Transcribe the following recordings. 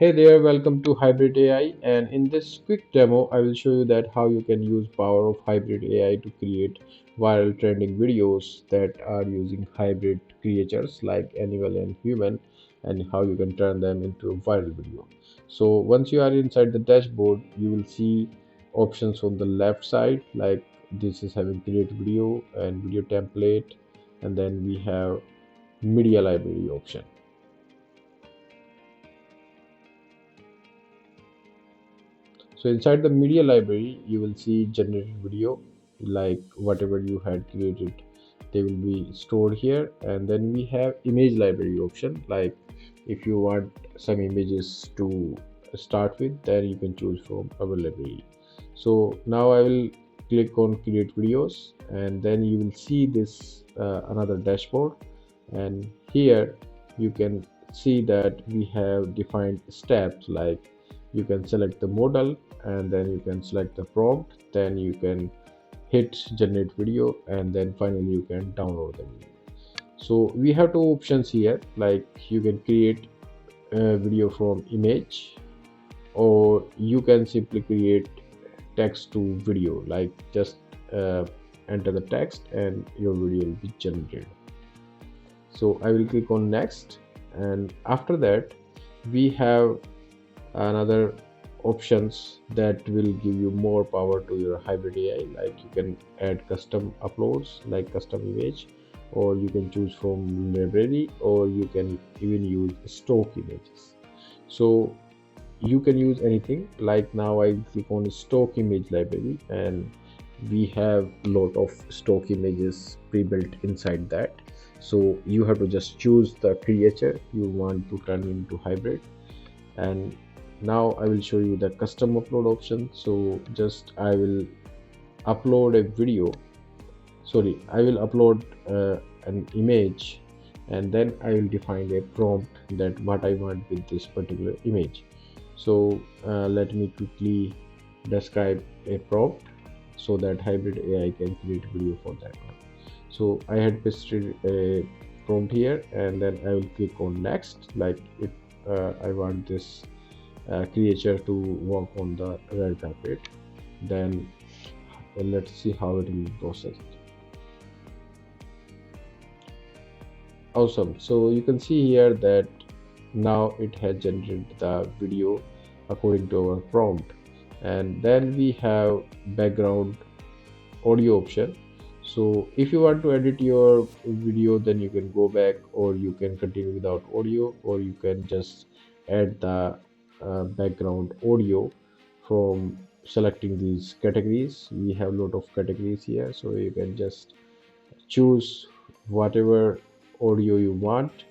Hey there, welcome to Hybrid AI, and in this quick demo I will show you that how you can use power of Hybrid AI to create viral trending videos that are using hybrid creatures like animal and human, and how you can turn them into a viral video. So once you are inside the dashboard, you will see options on the left side, like this is having create video and video template, and then we have media library option. So inside the media library, you will see generated video, like whatever you had created, they will be stored here. And then we have image library option, like if you want some images to start with, then you can choose from our library. So now I will click on create videos, and then you will see this another dashboard. And here you can see that we have defined steps, like you can select the model, and then you can select the prompt, then you can hit generate video, and then finally you can download the video. So we have two options here, like you can create a video from image, or you can simply create text to video, like just enter the text and your video will be generated. So I will click on next, and after that we have another options that will give you more power to your hybrid AI, like you can add custom uploads like custom image, or you can choose from library, or you can even use stock images. So you can use anything. Like now I click on stock image library, and we have a lot of stock images pre-built inside that. So you have to just choose the creature you want to turn into hybrid. And now I will show you the custom upload option. So just I will upload a video, sorry, I will upload an image, and then I will define a prompt that what I want with this particular image. So let me quickly describe a prompt so that hybrid AI can create video for that one. So I had pasted a prompt here, and then I will click on next, like if I want this creature to walk on the red carpet, then let's see how it will process it. Awesome. So you can see here that now it has generated the video according to our prompt. And then we have background audio option. So if you want to edit your video, then you can go back, or you can continue without audio, or you can just add the background audio from selecting these categories. We have a lot of categories here, so you can just choose whatever audio you want.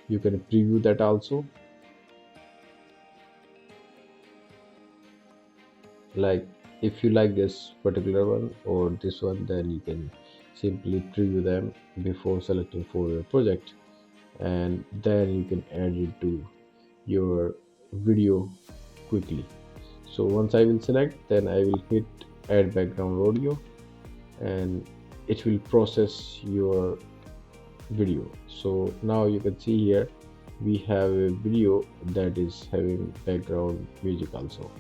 You can preview that also, like if you like this particular one or this one, then you can simply preview them before selecting for your project, and then you can add it to your video quickly. So once I will select, then I will hit add background audio, and it will process your video. So now you can see here we have a video that is having background music also.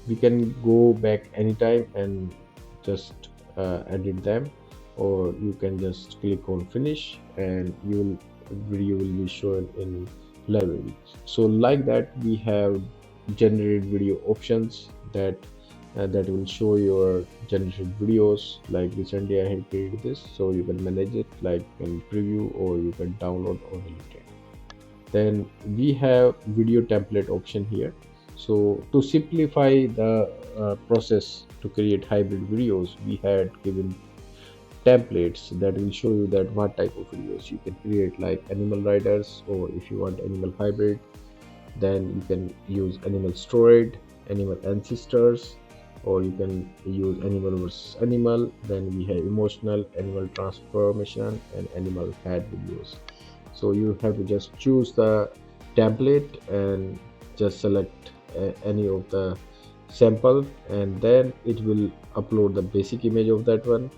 We can go back anytime and just edit them, or you can just click on finish, and your video will be shown in library. So like that, we have generated video options that will show your generated videos. Like recently I had created this, so you can manage it, like you can preview or you can download or delete it. Then we have video template option here. So to simplify the process to create hybrid videos, we had given templates that will show you that what type of videos you can create, like animal riders, or if you want animal hybrid, then you can use animal storage, animal ancestors, or you can use animal versus animal. Then we have emotional, animal transformation, and animal head videos. So you have to just choose the template and just select any of the sample, and then it will upload the basic image of that one.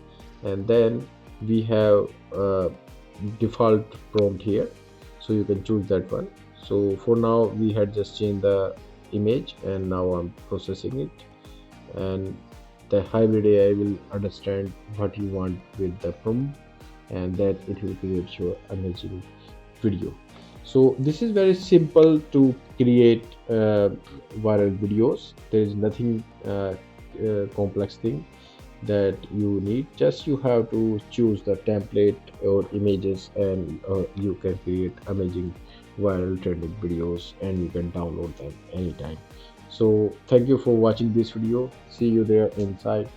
And then we have default prompt here, so you can choose that one. So for now we had just changed the image and now I'm processing it, and the hybrid AI will understand what you want with the prompt, and that it will create your amazing video. So this is very simple to create viral videos. There is nothing complex thing that you need. Just you have to choose the template or images, and you can create amazing viral trending videos, and you can download them anytime. So thank you for watching this video. See you there inside.